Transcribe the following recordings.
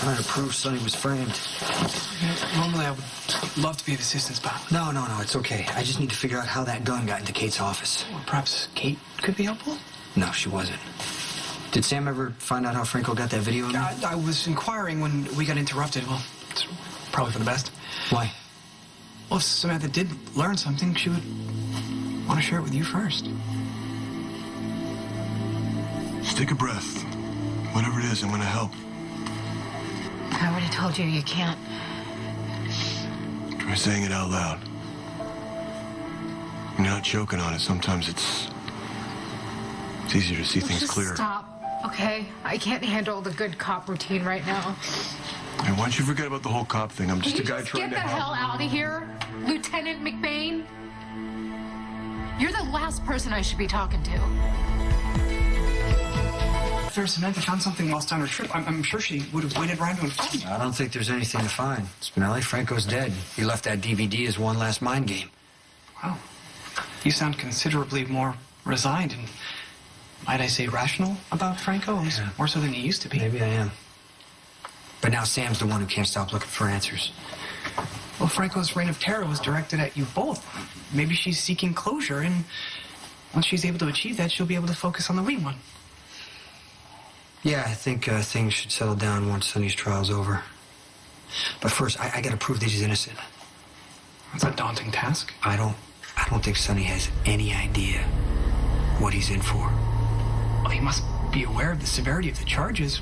trying to prove Sonny was framed. Normally I would love to be of assistance, but... No, it's okay. I just need to figure out how that gun got into Kate's office. Well, perhaps Kate could be helpful? No, she wasn't. Did Sam ever find out how Franco got that video of me? I was inquiring when we got interrupted. Well, it's probably for the best. Why? Well, if Samantha did learn something, she would want to share it with you first. Just take a breath. Whatever it is, I'm gonna help. I already told you you can't. Try saying it out loud. When you're not choking on it, sometimes it's easier to see things Just clearer. Stop, okay? I can't handle the good cop routine right now. Hey, why don't you forget about the whole cop thing? I'm just Can a you guy just trying get to the help. hell out of here, Lieutenant McBain? You're the last person I should be talking to. If Samantha found something lost on her trip, I'm sure she would have waited around to inform me. I don't think there's anything to find. Spinelli, Franco's dead. He left that DVD as one last mind game. Wow. You sound considerably more resigned and, might I say, rational about Franco, at least more so than you used to be. Maybe I am. But now Sam's the one who can't stop looking for answers. Well, Franco's reign of terror was directed at you both. Maybe she's seeking closure, and once she's able to achieve that, she'll be able to focus on the lead one. Yeah, I think things should settle down once Sonny's trial's over. But first, I gotta prove that he's innocent. That's a daunting task. I don't think Sonny has any idea what he's in for. Well, he must be aware of the severity of the charges,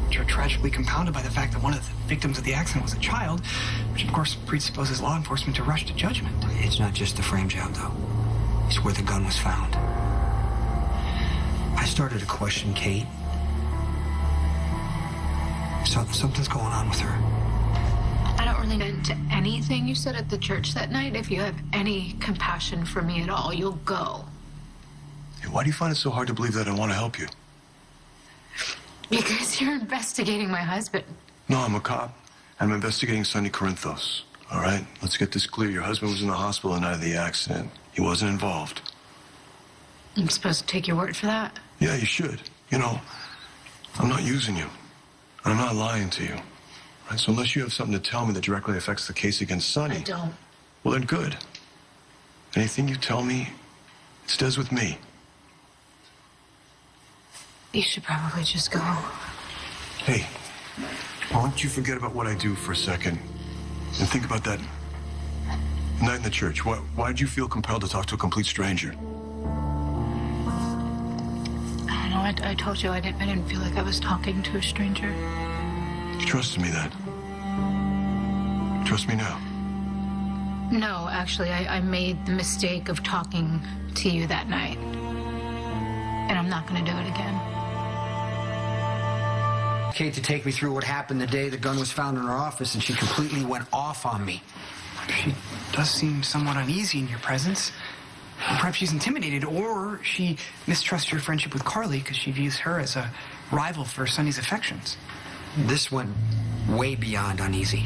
which are tragically compounded by the fact that one of the victims of the accident was a child, which of course presupposes law enforcement to rush to judgment. It's not just the frame job, though. It's where the gun was found. I started to question Kate. Something's going on with her. I don't really get into anything you said at the church that night. If you have any compassion for me at all, you'll go. Hey, why do you find it so hard to believe that I want to help you? Because you're investigating my husband. No, I'm a cop. I'm investigating Sonny Corinthos. All right? Let's get this clear. Your husband was in the hospital the night of the accident. He wasn't involved. I'm supposed to take your word for that? Yeah, you should. You know, I'm not using you. And I'm not lying to you. Right? So unless you have something to tell me that directly affects the case against Sonny... I don't. Well, then good. Anything you tell me, it stays with me. You should probably just go. Hey, why don't you forget about what I do for a second and think about that night in the church? Why did you feel compelled to talk to a complete stranger? I don't know. I told you I didn't feel like I was talking to a stranger. You trusted me then. Trust me now. No, actually, I made the mistake of talking to you that night. And I'm not going to do it again. Kate to take me through what happened the day the gun was found in her office, and she completely went off on me. She does seem somewhat uneasy in your presence. Perhaps she's intimidated, or she mistrusts your friendship with Carly because she views her as a rival for Sonny's affections. This went way beyond uneasy.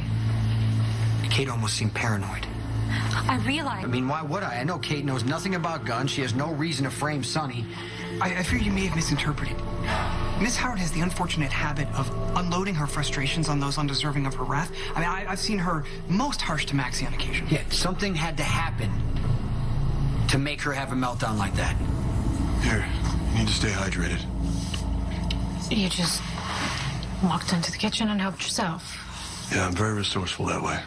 Kate almost seemed paranoid. I realize... I mean, why would I? I know Kate knows nothing about guns. She has no reason to frame Sonny. I fear you may have misinterpreted. Miss Howard has the unfortunate habit of unloading her frustrations on those undeserving of her wrath. I mean, I've seen her most harsh to Maxie on occasion. Yeah, something had to happen to make her have a meltdown like that. Here, you need to stay hydrated. You just walked into the kitchen and helped yourself. Yeah, I'm very resourceful that way.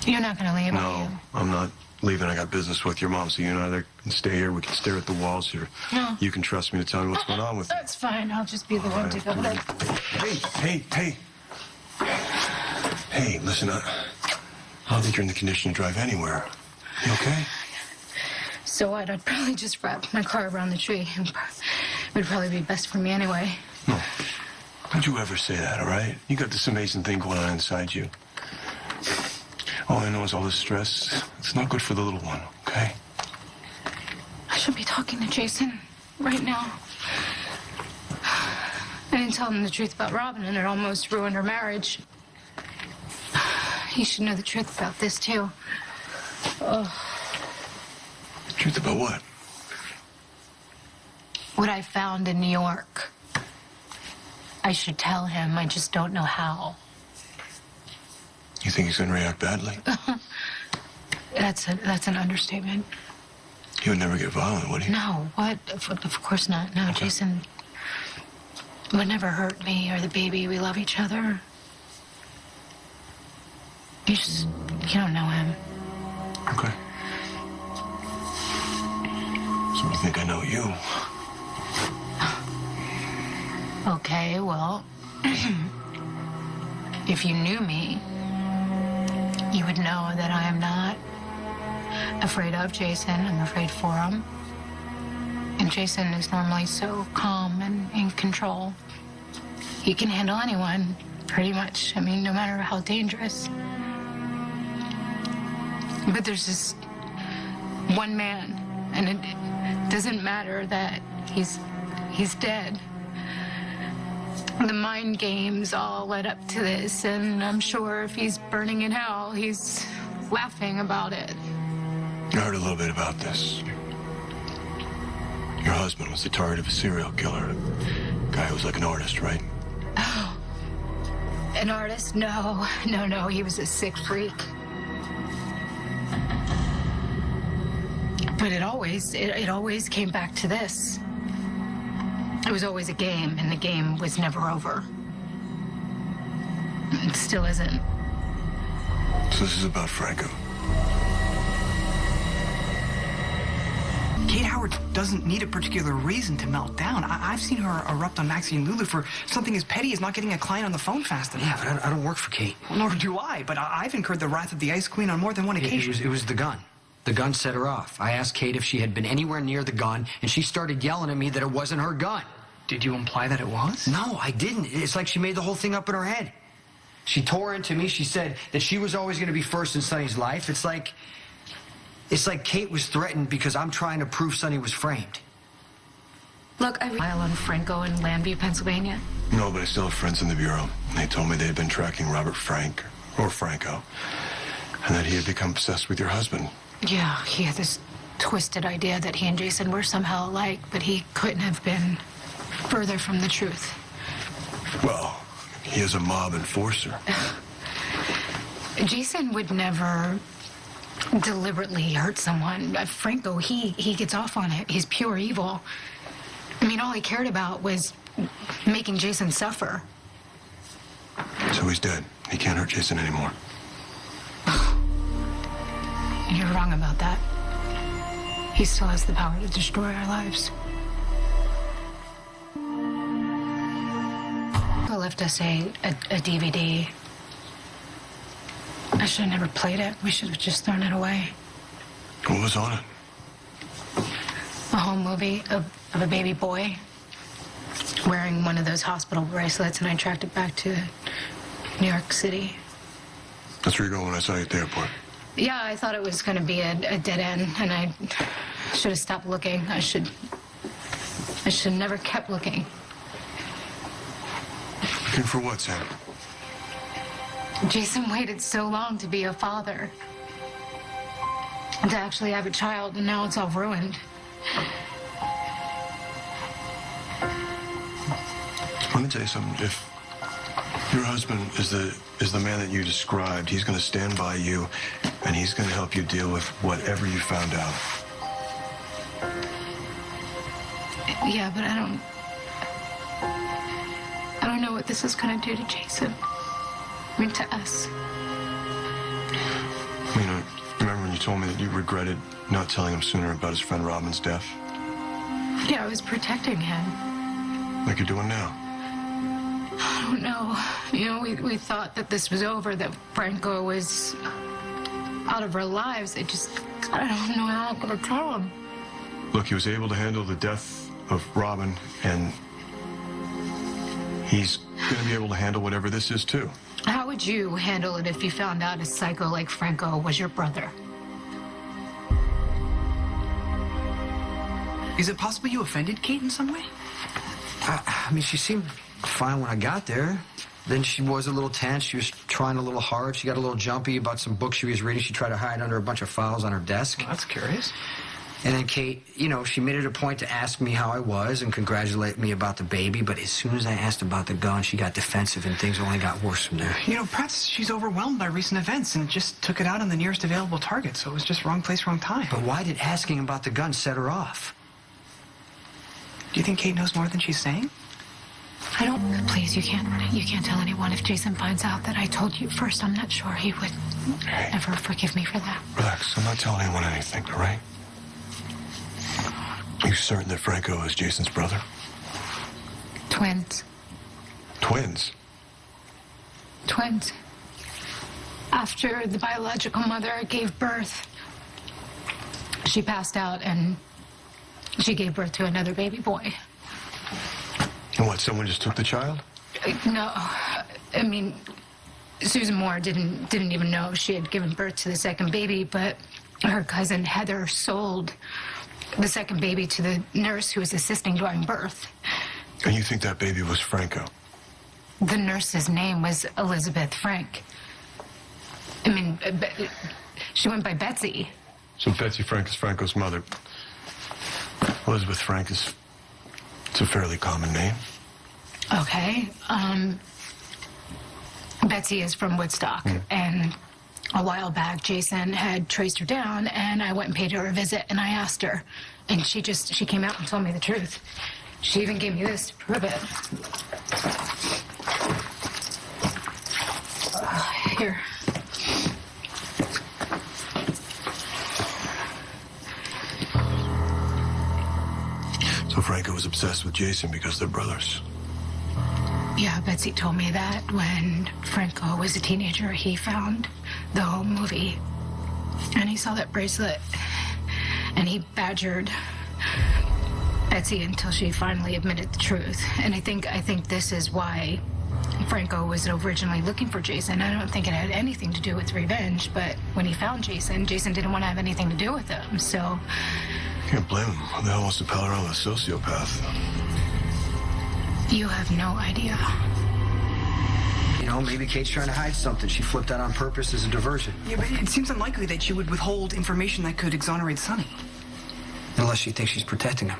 You're not going to leave, are you? No, I'm not leaving. I got business with your mom, so you and I can stay here. We can stare at the walls here. No. You can trust me to tell me what's going on with you. That's fine. I'll just be the one to go. Hey. Hey, listen, I don't think you're in the condition to drive anywhere. You okay? So what? I'd probably just wrap my car around the tree. It would probably be best for me anyway. No. Don't you ever say that, all right? You got this amazing thing going on inside you. All I know is all this stress. It's not good for the little one, okay? I should be talking to Jason right now. I didn't tell him the truth about Robin, and it almost ruined her marriage. He should know the truth about this, too. Truth about what? What I found in New York. I should tell him. I just don't know how. You think he's going to react badly? That's an understatement. He would never get violent, would he? No, what? Of course not. No, Okay. Jason would never hurt me or the baby. We love each other. You don't know him. Okay. So you think I know you? Okay, well, if you knew me, you would know that I am not afraid of Jason. I'm afraid for him. And Jason is normally so calm and in control. He can handle anyone, pretty much. I mean, no matter how dangerous. But there's this one man, and it doesn't matter that he's dead. The mind games all led up to this, and I'm sure if he's burning in hell, he's laughing about it. I heard a little bit about this. Your husband was the target of a serial killer. A guy who was like an artist, right? Oh, an artist? No, he was a sick freak. But it always came back to this. It was always a game, and the game was never over. It still isn't. So this is about Franco. Kate Howard doesn't need a particular reason to melt down. I've seen her erupt on Maxie and Lulu for something as petty as not getting a client on the phone fast enough. Yeah, but I don't work for Kate. Well, nor do I, but I've incurred the wrath of the Ice Queen on more than one occasion. It was the gun. The gun set her off. I asked Kate if she had been anywhere near the gun, and she started yelling at me that it wasn't her gun. Did you imply that it was? No, I didn't. It's like she made the whole thing up in her head. She tore into me. She said that she was always going to be first in Sonny's life. It's like Kate was threatened because I'm trying to prove Sonny was framed. Look, I file on Franco in Landview, Pennsylvania. No, but I still have friends in the Bureau. They told me they had been tracking Robert Frank, or Franco, and that he had become obsessed with your husband. Yeah, he had this twisted idea that he and Jason were somehow alike, but he couldn't have been further from the truth. Well, he is a mob enforcer. Jason would never deliberately hurt someone. Franco, he gets off on it. He's pure evil. I mean, all he cared about was making Jason suffer. So he's dead. He can't hurt Jason anymore. You're wrong about that. He still has the power to destroy our lives. He left us a DVD. I should have never played it. We should have just thrown it away. What was on it? A home movie of a baby boy wearing one of those hospital bracelets, and I tracked it back to New York City. That's where you're going when I saw you at the airport. Yeah, I thought it was going to be a dead end, and I should have stopped looking. I should have never kept looking. Looking for what, Sam? Jason waited so long to be a father, and to actually have a child, and now it's all ruined. Let me tell you something. If your husband is the man that you described, he's going to stand by you, and he's going to help you deal with whatever you found out. Yeah, but I don't know what this is going to do to Jason. I mean, to us. You know, remember when you told me that you regretted not telling him sooner about his friend Robin's death? Yeah, I was protecting him. Like you're doing now. I don't know. You know, we thought that this was over, that Franco was out of our lives. I don't know how I'm going to tell him. Look, he was able to handle the death of Robin, and he's going to be able to handle whatever this is, too. How would you handle it if you found out a psycho like Franco was your brother? Is it possible you offended Kate in some way? I mean, she seemed fine when I got there. Then she was a little tense. She was trying a little hard. She got a little jumpy about some books she was reading. She tried to hide under a bunch of files on her desk. Well, that's curious. And then Kate, you know, she made it a point to ask me how I was and congratulate me about the baby, but as soon as I asked about the gun, she got defensive and things only got worse from there. You know, perhaps she's overwhelmed by recent events and just took it out on the nearest available target, so it was just wrong place, wrong time. But why did asking about the gun set her off? Do you think Kate knows more than she's saying? I don't. Please, you can't tell anyone. If Jason finds out that I told you first, I'm not sure he would ever forgive me for that. Relax. I'm not telling anyone anything, all right? Are you certain that Franco is Jason's brother? Twins. Twins? Twins. After the biological mother gave birth, she passed out and she gave birth to another baby boy. And what, someone just took the child? No, I mean, Susan Moore didn't even know she had given birth to the second baby, but her cousin Heather sold the second baby to the nurse who was assisting during birth. And you think that baby was Franco? The nurse's name was Elizabeth Frank. I mean, she went by Betsy. So Betsy Frank is Franco's mother. Elizabeth Frank is... it's a fairly common name. Okay. Betsy is from Woodstock, and a while back, Jason had traced her down, and I went and paid her a visit, and I asked her, and she came out and told me the truth. She even gave me this to prove it. Here. So Franco was obsessed with Jason because they're brothers. Yeah, Betsy told me that when Franco was a teenager, he found the home movie, and he saw that bracelet, and he badgered Betsy until she finally admitted the truth. And I think this is why Franco was originally looking for Jason. I don't think it had anything to do with revenge, but when he found Jason, Jason didn't want to have anything to do with him, so... Can't blame him. Who the hell wants to pal around with a sociopath? You have no idea. You know, maybe Kate's trying to hide something. She flipped out on purpose as a diversion. Yeah, but it seems unlikely that she would withhold information that could exonerate Sonny. Unless she thinks she's protecting him.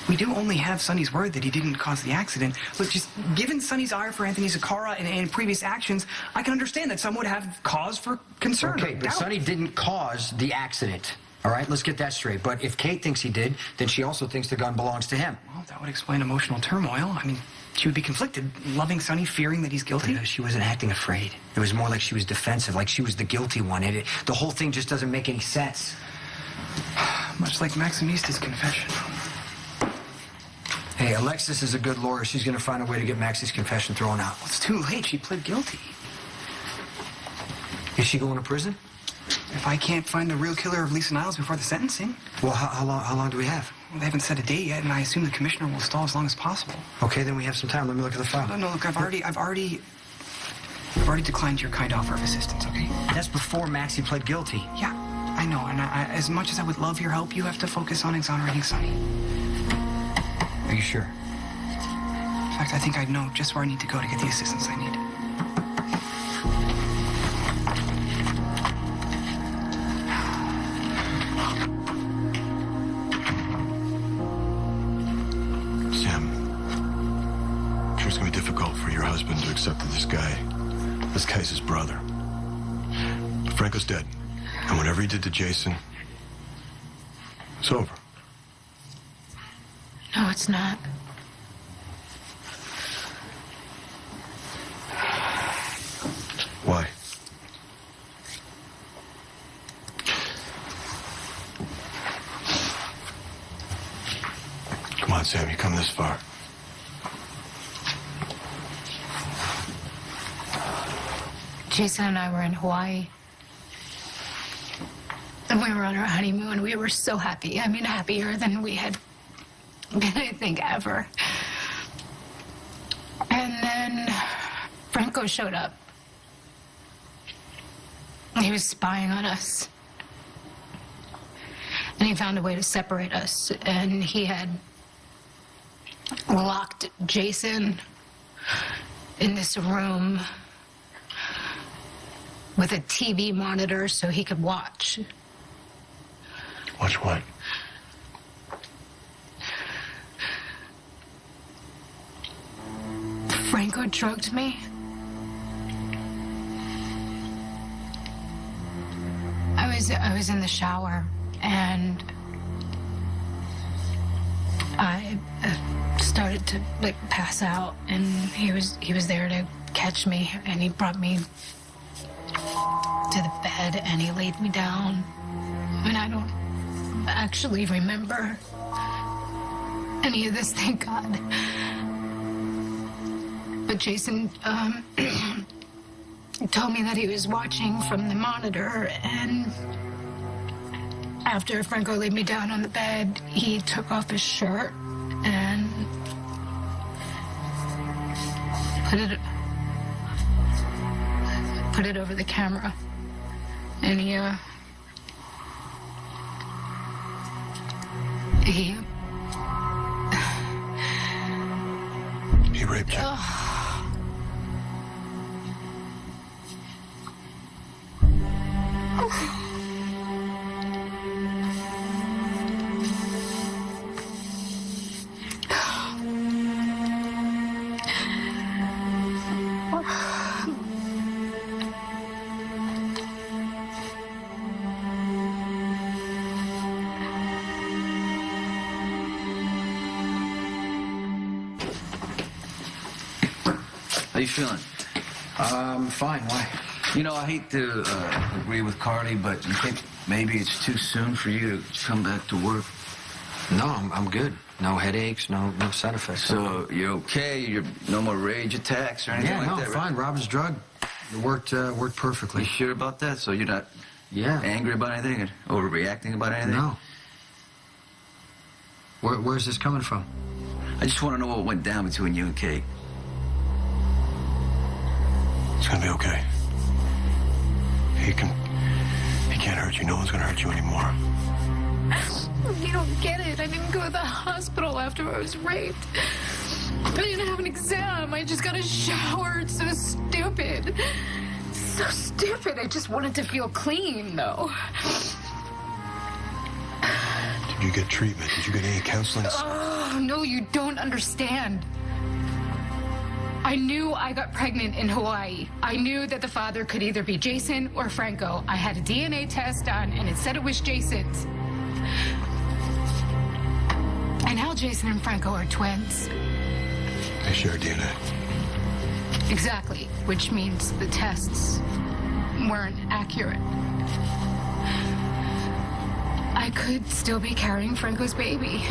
We do only have Sonny's word that he didn't cause the accident. Look, just given Sonny's ire for Anthony Zakara and previous actions, I can understand that some would have cause for concern. Okay, but doubt. Sonny didn't cause the accident. All right, let's get that straight. But if Kate thinks he did, then she also thinks the gun belongs to him. Well, that would explain emotional turmoil. I mean, she would be conflicted, loving Sonny, fearing that he's guilty. She wasn't acting afraid. It was more like she was defensive, like she was the guilty one. The whole thing just doesn't make any sense. Much like Maximista's confession. Hey, Alexis is a good lawyer. She's going to find a way to get Maxie's confession thrown out. Well, it's too late. She pled guilty. Is she going to prison? If I can't find the real killer of Lisa Niles before the sentencing. Well, how long do we have? Well, they haven't set a date yet, and I assume the commissioner will stall as long as possible. Okay, then we have some time. Let me look at the file. No, look, I've already declined your kind offer of assistance, okay? That's before Maxie pled guilty. Yeah, I know, and as much as I would love your help, you have to focus on exonerating Sonny. Are you sure? In fact, I think I know just where I need to go to get the assistance I need. It's going to be difficult for your husband to accept that this guy's his brother. But Franco's dead. And whatever he did to Jason, it's over. No, it's not. Why? Come on, Sam, you come this far. Jason and I were in Hawaii. And we were on our honeymoon. We were so happy. I mean, happier than we had been, I think, ever. And then Franco showed up. He was spying on us. And he found a way to separate us. And he had locked Jason in this room with a TV monitor so he could watch. Watch what? Franco drugged me. I was in the shower and I started to pass out, and he was there to catch me, and he brought me to the bed and he laid me down. And I don't actually remember any of this, thank God. But Jason told me that he was watching from the monitor, and after Franco laid me down on the bed, he took off his shirt and put it over the camera. And he raped you. How you feeling? Fine. Why? You know, I hate to agree with Carly, but you think maybe it's too soon for you to come back to work? No, I'm good. No headaches, no side effects. So you're okay? You're no more rage attacks or anything like that? I'm fine. Robin's drug, it worked perfectly. You sure about that? So you're not Yeah. angry about anything or overreacting about anything? No. Where's this coming from? I just want to know what went down between you and Kate. It's gonna be okay. He can't hurt you. No one's gonna hurt you anymore. You don't get it. I didn't go to the hospital after I was raped. I didn't have an exam. I just got a shower. It's so stupid. So stupid. I just wanted to feel clean, though. Did you get treatment? Did you get any counseling? Oh, no, you don't understand. I knew I got pregnant in Hawaii. I knew that the father could either be Jason or Franco. I had a DNA test done, and it said it was Jason's. And now Jason and Franco are twins. They share DNA. Exactly, which means the tests weren't accurate. I could still be carrying Franco's baby.